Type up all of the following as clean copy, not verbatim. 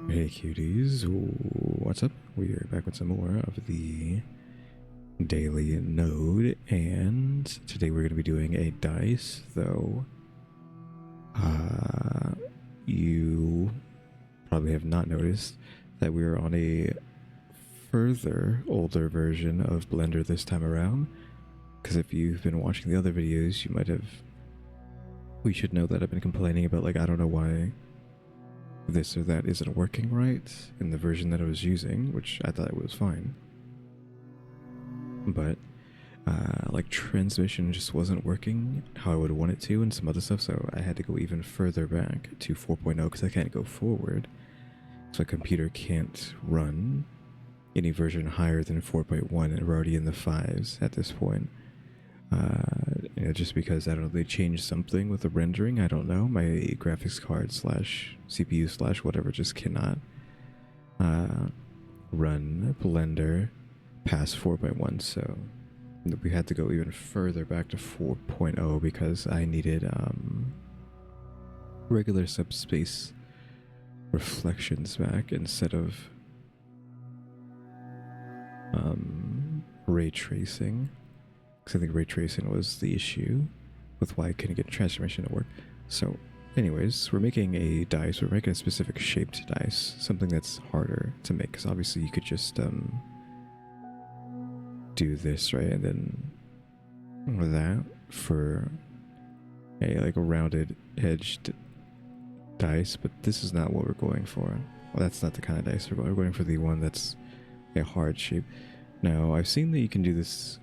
Hey cuties, what's up? We are back with some more of the daily N.O.D.E, and today we're going to be doing a dice, though you probably have not noticed that we are on a further older version of Blender this time around, because if you've been watching the other videos, we should know that I've been complaining about, like, I don't know why this or that isn't working right in the version that I was using, which I thought it was fine. But like transmission just wasn't working how I would want it to and some other stuff, so I had to go even further back to 4.0 because I can't go forward. So a computer can't run any version higher than 4.1, and we're already in the 5s at this point. Just because, I don't know, they changed something with the rendering, I don't know. My graphics card slash CPU slash whatever just cannot run Blender past 4.1, so we had to go even further back to 4.0 because I needed regular subspace reflections back instead of ray tracing. Because I think ray tracing was the issue with why I couldn't get transformation to work. So anyways, we're making a dice. We're making a specific shaped dice, something that's harder to make, because obviously you could just do this, right, and then that for a like a rounded edged dice, but this is not what we're going for. Well, that's not the kind of dice we're going for, the one that's a hard shape. Now, I've seen that you can do this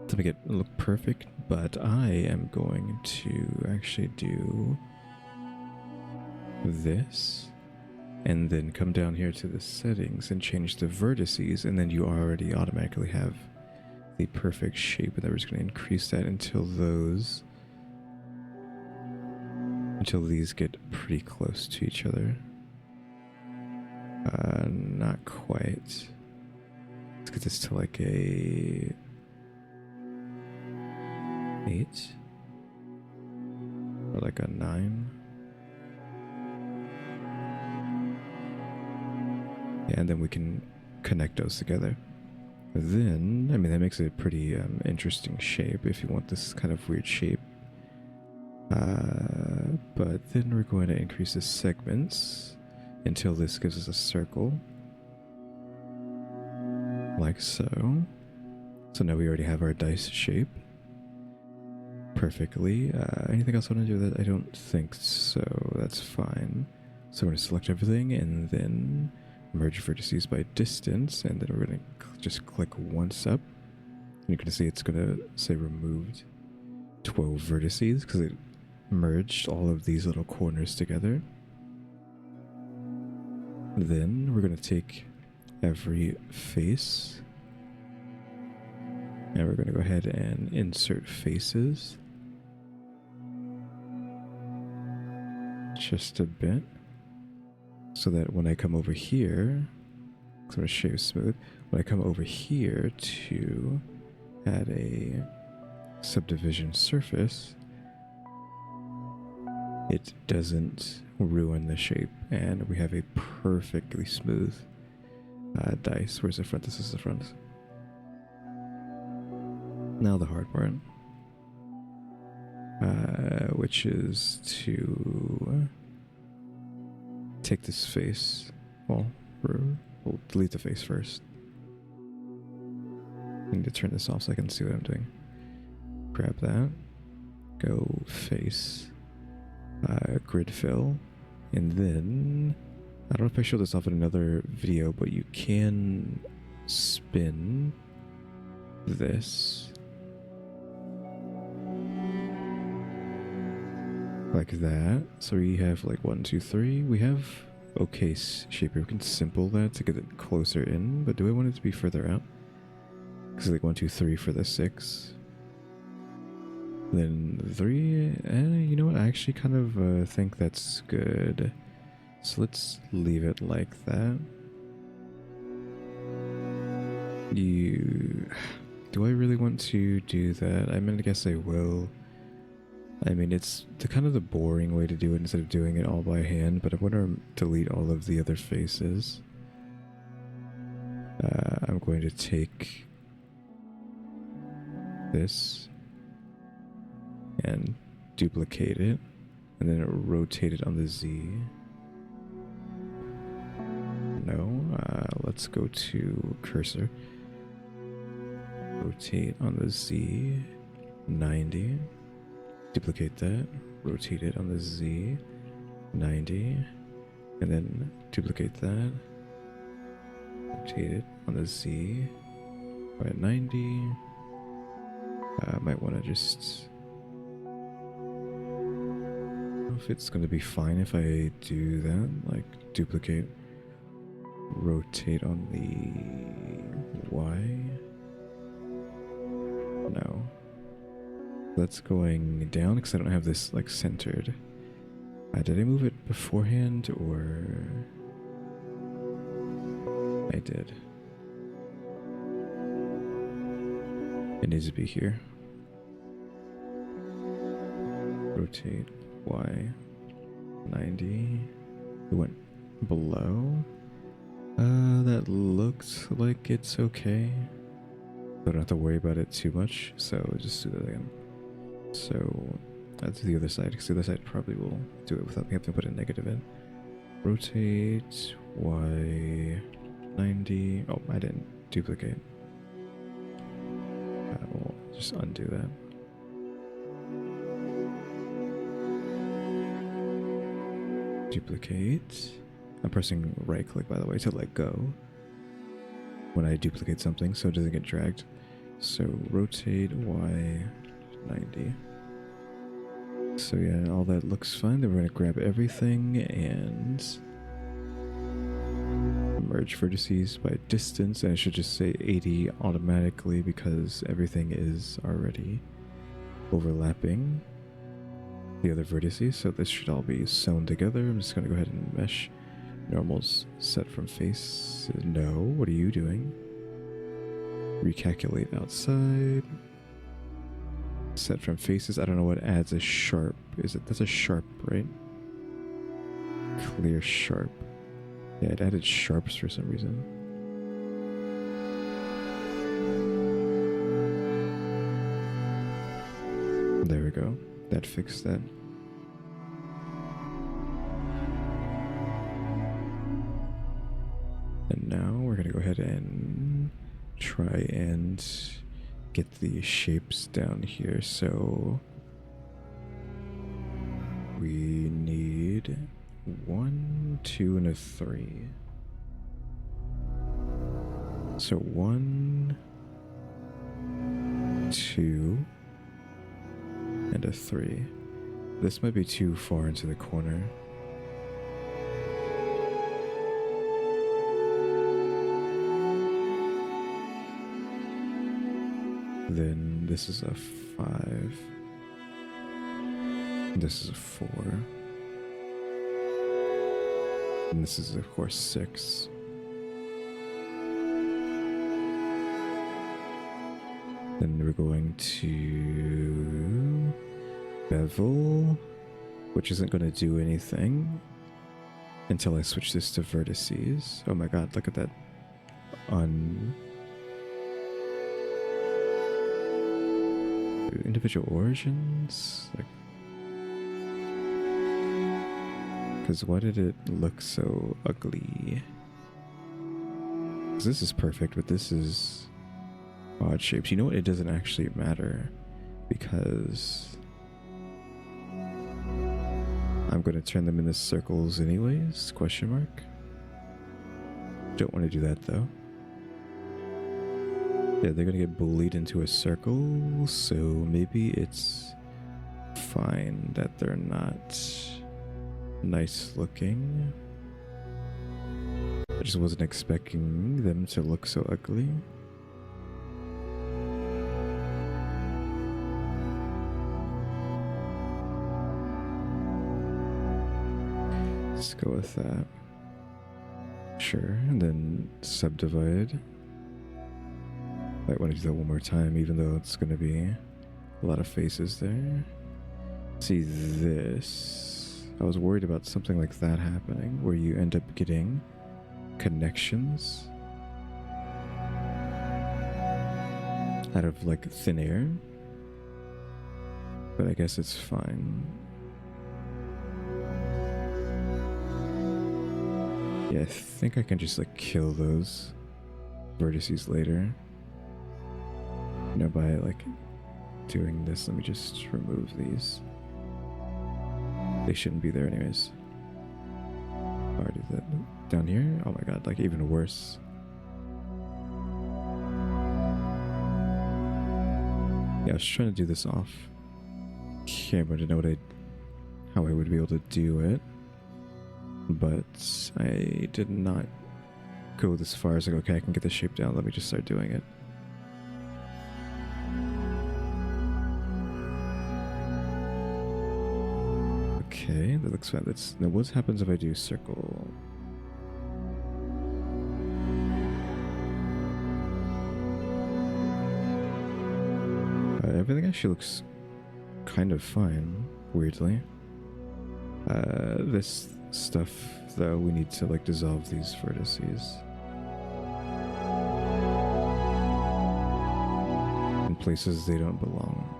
to make it look perfect, but I am going to actually do this and then come down here to the settings and change the vertices, and then you already automatically have the perfect shape, and then we're just going to increase that until these get pretty close to each other. Not quite. Let's get this to like a 8 or like a 9. Yeah, and then we can connect those together. Then, I mean, that makes it a pretty interesting shape if you want this kind of weird shape. But then we're going to increase the segments until this gives us a circle. Like so. So now we already have our dice shape perfectly. Anything else I want to do with that? I don't think so. That's fine. So we're going to select everything and then merge vertices by distance, and then we're going to just click once up. And you can see it's going to say removed 12 vertices because it merged all of these little corners together. Then we're going to take every face and we're going to go ahead and insert faces just a bit, so that when I come over here, I'm going to shave smooth, when I come over here to add a subdivision surface, it doesn't ruin the shape, and we have a perfectly smooth dice. Where's the front? This is the front. Now the hard part, which is to take this face. Well, we'll delete the face first. I need to turn this off so I can see what I'm doing. Grab that, go face, grid fill, and then I don't know if I showed this off in another video, but you can spin this like that. So we have like 1, 2, 3. We have okay shape here. We can simple that to get it closer in, but do I want it to be further out? Because like 1, 2, 3 for the 6. Then 3. You know what? I actually kind of think that's good. So let's leave it like that. Do I really want to do that? I mean, I guess I will. I mean, it's the kind of the boring way to do it instead of doing it all by hand, but I want to delete all of the other faces. I'm going to take this and duplicate it, and then rotate it on the Z. No, let's go to cursor. Rotate on the Z, 90. Duplicate that, rotate it on the Z, 90. And then duplicate that, rotate it on the Z, at 90. I might want to just... I don't know if it's going to be fine if I do that, like duplicate, rotate on the Y. No. That's going down because I don't have this like centered. Did I move it beforehand or... I did. It needs to be here. Rotate Y 90. It went below. That looks like it's okay. I don't have to worry about it too much, so just do that again. So that's the other side, because the other side probably will do it without me having to put a negative in. Rotate Y 90. Oh, I didn't duplicate. We'll just undo that. Duplicate. I'm pressing right click, by the way, to let go when I duplicate something so it doesn't get dragged. So rotate Y 90. So yeah, all that looks fine. Then we're going to grab everything and merge vertices by distance, and I should just say 80 automatically because everything is already overlapping the other vertices. So this should all be sewn together. I'm just going to go ahead and mesh. Normals set from face. No, what are you doing? Recalculate outside. Set from faces. I don't know what adds a sharp. Is it? That's a sharp, right? Clear sharp. Yeah, it added sharps for some reason. There we go. That fixed that. And now we're going to go ahead and try and get the shapes down here. So we need 1, 2, and a 3. So 1, 2, and a 3. This might be too far into the corner. Then this is a 5. This is a 4. And this is, of course, 6. Then we're going to bevel, which isn't going to do anything until I switch this to vertices. Oh my god, look at that. Individual origins? Like, because why did it look so ugly? Because this is perfect, but this is odd shapes. You know what? It doesn't actually matter because I'm going to turn them into circles anyways, question mark. Don't want to do that though. Yeah, they're going to get bullied into a circle, so maybe it's fine that they're not nice looking. I just wasn't expecting them to look so ugly. Let's go with that. Sure, and then subdivide. Might want to do that one more time, even though it's going to be a lot of faces there. See this? I was worried about something like that happening, where you end up getting connections out of like thin air. But I guess it's fine. Yeah, I think I can just like kill those vertices later. You know, by like doing this. Let me just remove these. They shouldn't be there anyways. Already that down here? Oh my god, like even worse. Yeah, I was trying to do this off camera to know how I would be able to do it. But I did not go this far as like, okay, I can get the shape down. Let me just start doing it. Okay, that looks fine. Now what happens if I do circle? Everything actually looks kind of fine, weirdly. This stuff, though, we need to like dissolve these vertices in places they don't belong.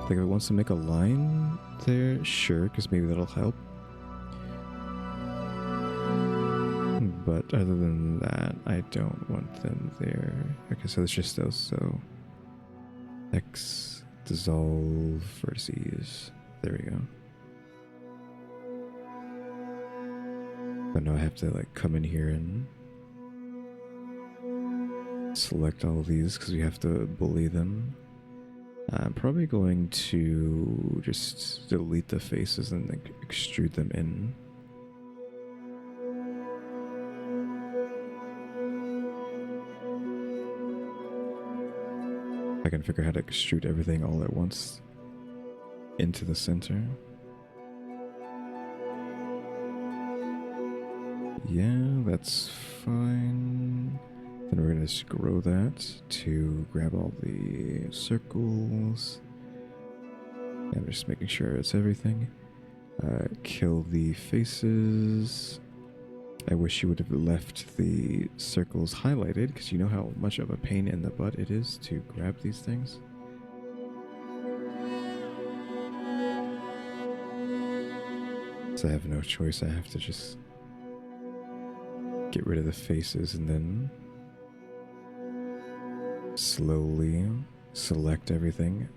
Like if it wants to make a line there, sure, because maybe that'll help. But other than that, I don't want them there. Okay, so it's just those. So X dissolve vertices. There we go. But now I have to like come in here and select all of these because we have to bully them. I'm probably going to just delete the faces and like extrude them in. I can figure out how to extrude everything all at once into the center. Yeah, that's fine. Then we're gonna just grow that to grab all the circles. And I'm just making sure it's everything. Kill the faces. I wish you would have left the circles highlighted, because you know how much of a pain in the butt it is to grab these things. So I have no choice, I have to just get rid of the faces and then slowly select everything.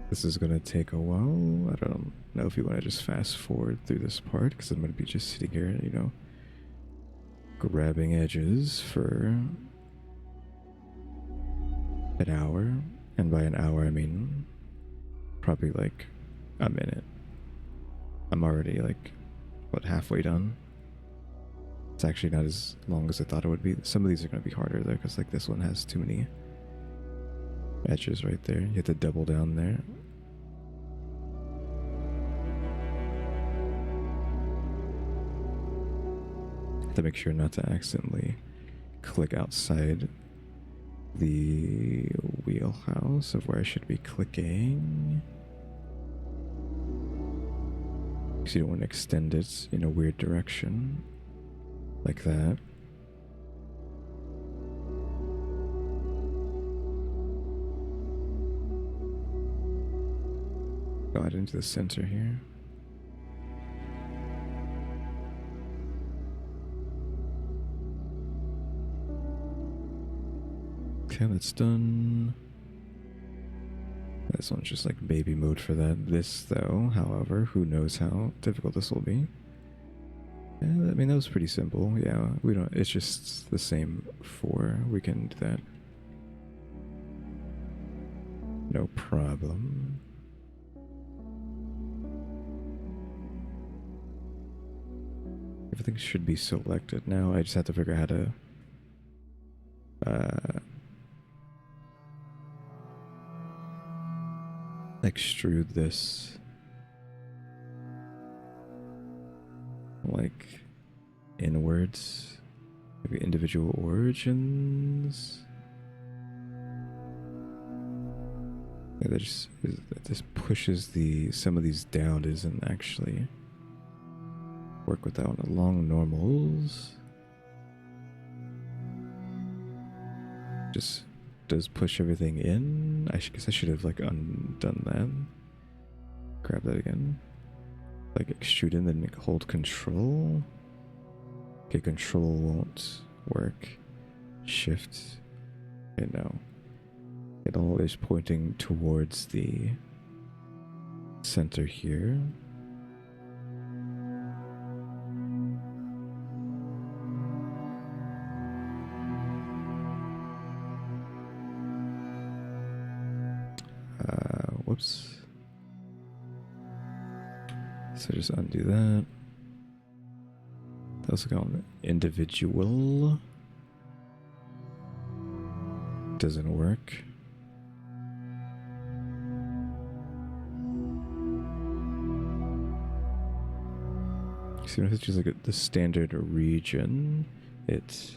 This is gonna take a while. I don't know if you want to just fast forward through this part, because I'm gonna be just sitting here, you know, grabbing edges for an hour. And by an hour, I mean probably like a minute. I'm already like, what, halfway done? It's actually not as long as I thought it would be. Some of these are going to be harder though, because like this one has too many edges right there. You have to double down there. Have to make sure not to accidentally click outside the wheelhouse of where I should be clicking. Because you don't want to extend it in a weird direction. Like that. Go out into the center here. Okay, that's done. This one's just like baby mode for that. This though, however, who knows how difficult this will be. Yeah, I mean, that was pretty simple. Yeah, we don't, it's just the same for, we can do that. No problem. Everything should be selected now. I just have to figure out how to extrude this like inwards, maybe individual origins. Yeah, that just pushes some of these down. Doesn't actually work with that one. Along normals just does push everything in. I guess I should have like undone that. Grab that again. Like extrude in, then hold control. Okay, control won't work. Shift. Okay, no. It all is pointing towards the center here. Whoops. So just undo that. That was called individual. Doesn't work. See, if it's just like the standard region, it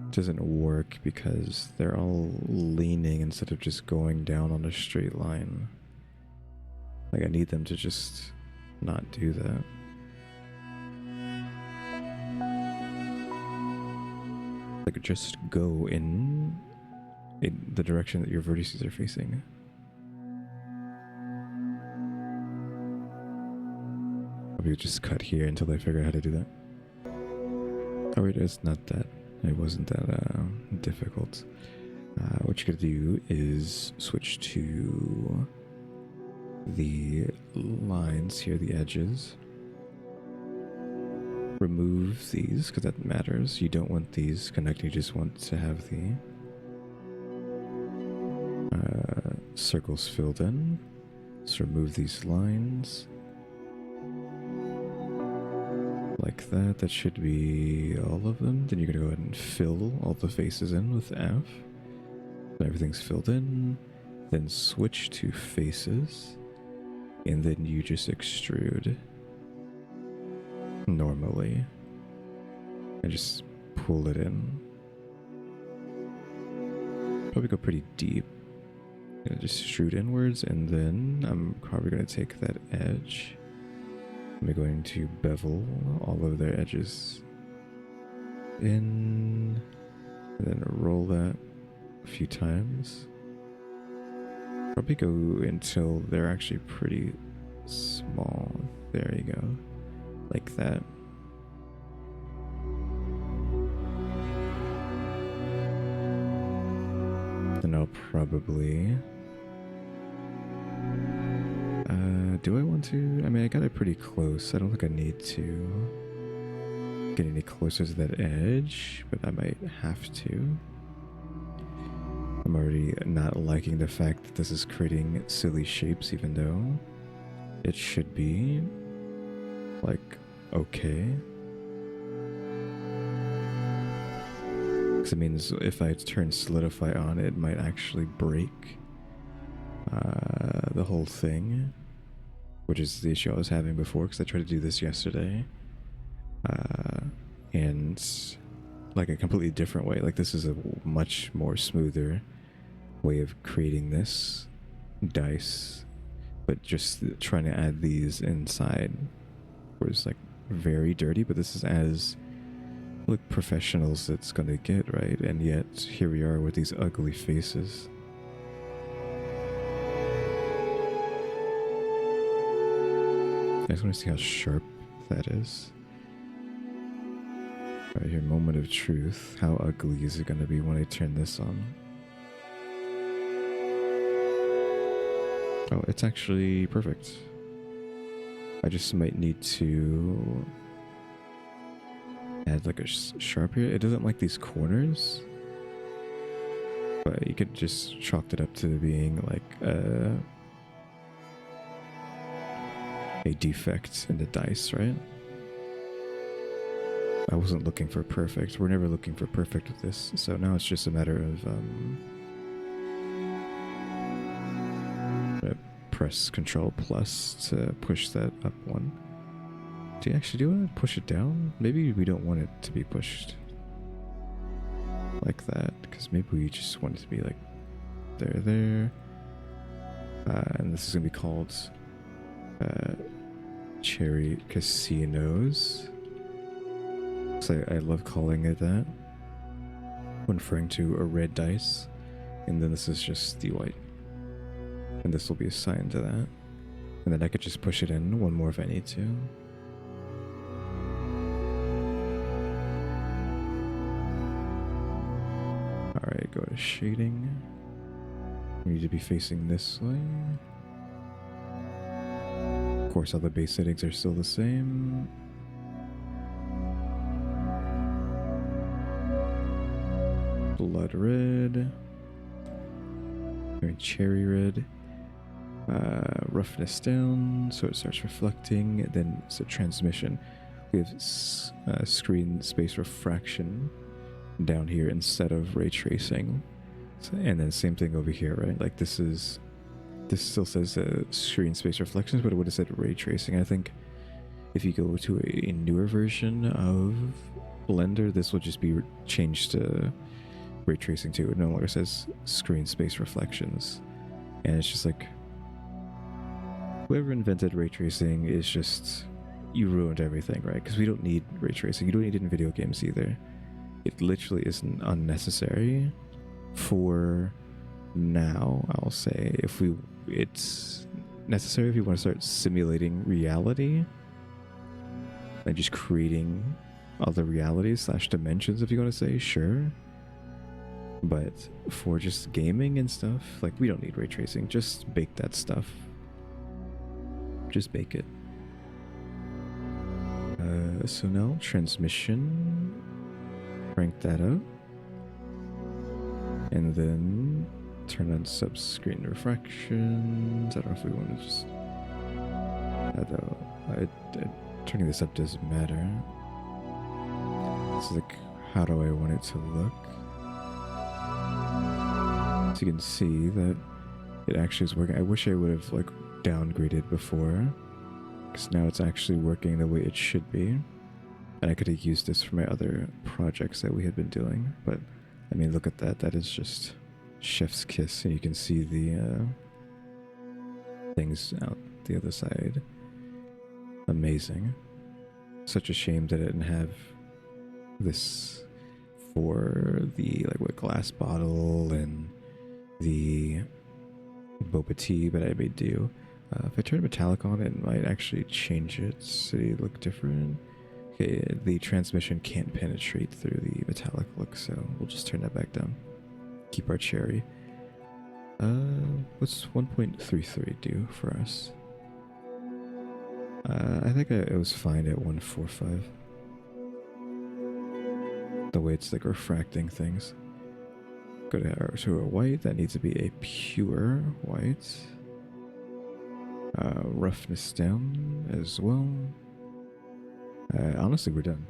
doesn't work because they're all leaning instead of just going down on a straight line. Like I need them to just not do that. Like just go in the direction that your vertices are facing. Probably just cut here until I figure out how to do that. Oh wait, it's not that. It wasn't that difficult. What you're gonna do is switch to the lines here, the edges. Remove these because that matters. You don't want these connecting, you just want to have the circles filled in. So remove these lines. Like that. That should be all of them. Then you're going to go ahead and fill all the faces in with F. So everything's filled in. Then switch to faces. And then you just extrude normally. And just pull it in. Probably go pretty deep. Gonna just extrude inwards, and then I'm probably going to take that edge. I'm going to bevel all of their edges in, and then roll that a few times. Probably go until they're actually pretty small. There you go. Like that. Then I'll probably... do I want to? I mean, I got it pretty close. I don't think I need to get any closer to that edge, but I might have to. I'm already not liking the fact that this is creating silly shapes, even though it should be, like, okay. Because it means if I turn solidify on, it might actually break the whole thing. Which is the issue I was having before, because I tried to do this yesterday. And like a completely different way. Like this is a much more smoother way of creating this dice. But just trying to add these inside was like very dirty, but this is as like professionals it's gonna get, right? And yet here we are with these ugly faces. I just want to see how sharp that is. Right here, moment of truth. How ugly is it going to be when I turn this on? Oh, it's actually perfect. I just might need to add like a sharp here. It doesn't like these corners, but you could just chalk it up to being like a defect in the dice, right? I wasn't looking for perfect. We're never looking for perfect with this, so now it's just a matter of press Control plus to push that up one. Do you actually want to push it down? Maybe we don't want it to be pushed like that, because maybe we just want it to be like there. And this is gonna be called Cherry Casinos. So I love calling it that when referring to a red dice, and then this is just the white, and this will be assigned to that, and then I could just push it in one more if I need to. Alright, go to shading. We need to be facing this way. Of course, all the base settings are still the same. Blood red. Cherry red. Roughness down, so it starts reflecting. Then it's a transmission. We have screen space refraction down here instead of ray tracing. And then same thing over here, right? Like this still says screen space reflections, but it would have said ray tracing. I think if you go to a newer version of Blender, this will just be changed to ray tracing too. It no longer says screen space reflections. And it's just like, whoever invented ray tracing is just, you ruined everything, right? Because we don't need ray tracing. You don't need it in video games either. It literally isn't unnecessary for now, I'll say. It's necessary if you want to start simulating reality and just creating other realities / dimensions, if you want to say, sure. But for just gaming and stuff, like, we don't need ray tracing. Just bake that stuff. Just bake it. So now transmission, crank that up, and then turn on sub-screen refractions. I don't know if we want to just... turning this up doesn't matter. It's like, how do I want it to look? So you can see that it actually is working. I wish I would have like downgraded before, because now it's actually working the way it should be. And I could have used this for my other projects that we had been doing. But I mean, look at that. That is just chef's kiss. And you can see the things out the other side. Amazing. Such a shame that I didn't have this for the glass bottle and the boba tea, but I may do. If I turn metallic on, it might actually change it so it look different. Okay, the transmission can't penetrate through the metallic look, so we'll just turn that back down. Keep our cherry. What's 1.33 do for us? I think it was fine at 145. The way it's like refracting things. Go to a white. That needs to be a pure white. Roughness down as well. Honestly, we're done.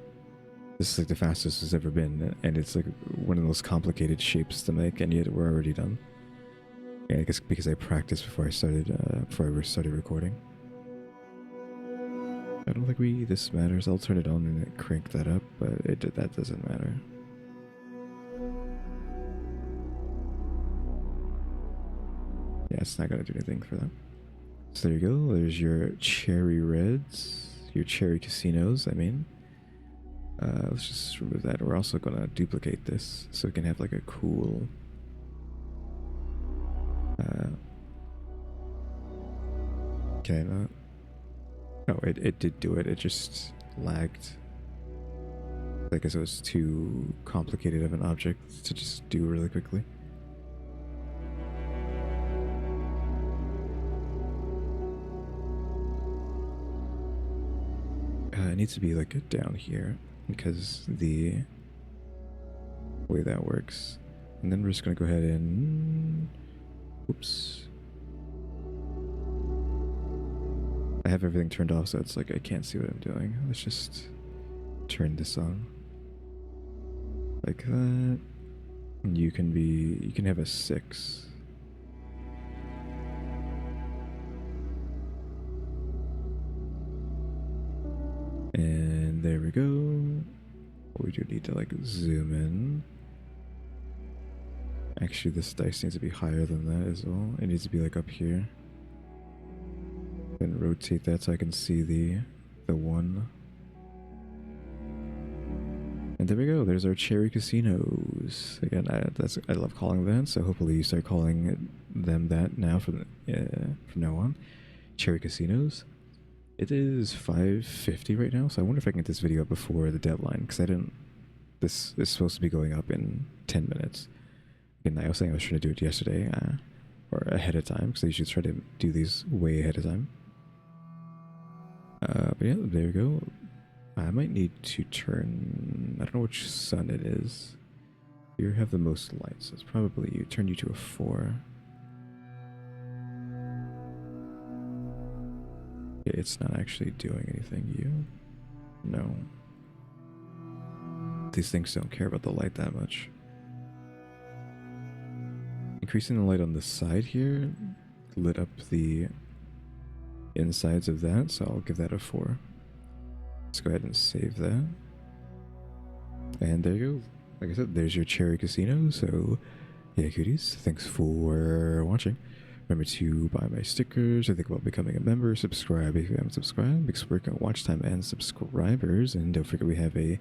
This is like the fastest it's ever been, and it's like one of the most complicated shapes to make, and yet we're already done. Yeah, I guess because I practiced before I started recording. I don't think this matters. I'll turn it on and crank that up, but that doesn't matter. Yeah, it's not gonna do anything for that. So there you go. There's your cherry reds, your cherry casinos. I mean, let's just remove that. We're also gonna duplicate this so we can have like a cool. Can I not? No, it did do it. It just lagged. I guess it was too complicated of an object to just do really quickly. It needs to be like down here because the way that works. And then we're just gonna go ahead and, oops. I have everything turned off, so it's like I can't see what I'm doing. Let's just turn this on. Like that. And you can have a 6. And there we go. We do need to like zoom in. Actually, this dice needs to be higher than that as well. It needs to be like up here. Then rotate that so I can see the one. And there we go. There's our cherry casinos. Again, I love calling that. So hopefully you start calling them that now from now on. Cherry casinos. It is 5:50 right now, so I wonder if I can get this video up before the deadline because I didn't. This is supposed to be going up in 10 minutes. And I was saying I was trying to do it yesterday or ahead of time because I usually try to do these way ahead of time. But yeah, there we go. I might need to turn. I don't know which sun it is. You have the most light, so it's probably you. Turn you to a 4. Yeah, it's not actually doing anything. You? No. These things don't care about the light that much. Increasing the light on the side here lit up the insides of that, so I'll give that a 4. Let's go ahead and save that. And there you go. Like I said, there's your cherry casino. So, yeah, cuties, thanks for watching. Remember to buy my stickers or think about becoming a member. Subscribe if you haven't subscribed. Because we're working on watch time and subscribers. And don't forget we have a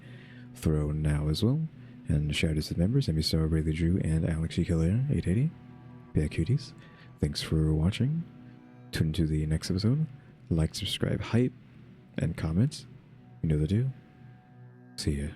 throw now as well. And shout out to the members, EmmyStarr, RaleyDrew, and Alexgkiller 880. Yeah, cuties, thanks for watching. Tune into the next episode. Like, subscribe, hype, and comment. You know the do. See ya.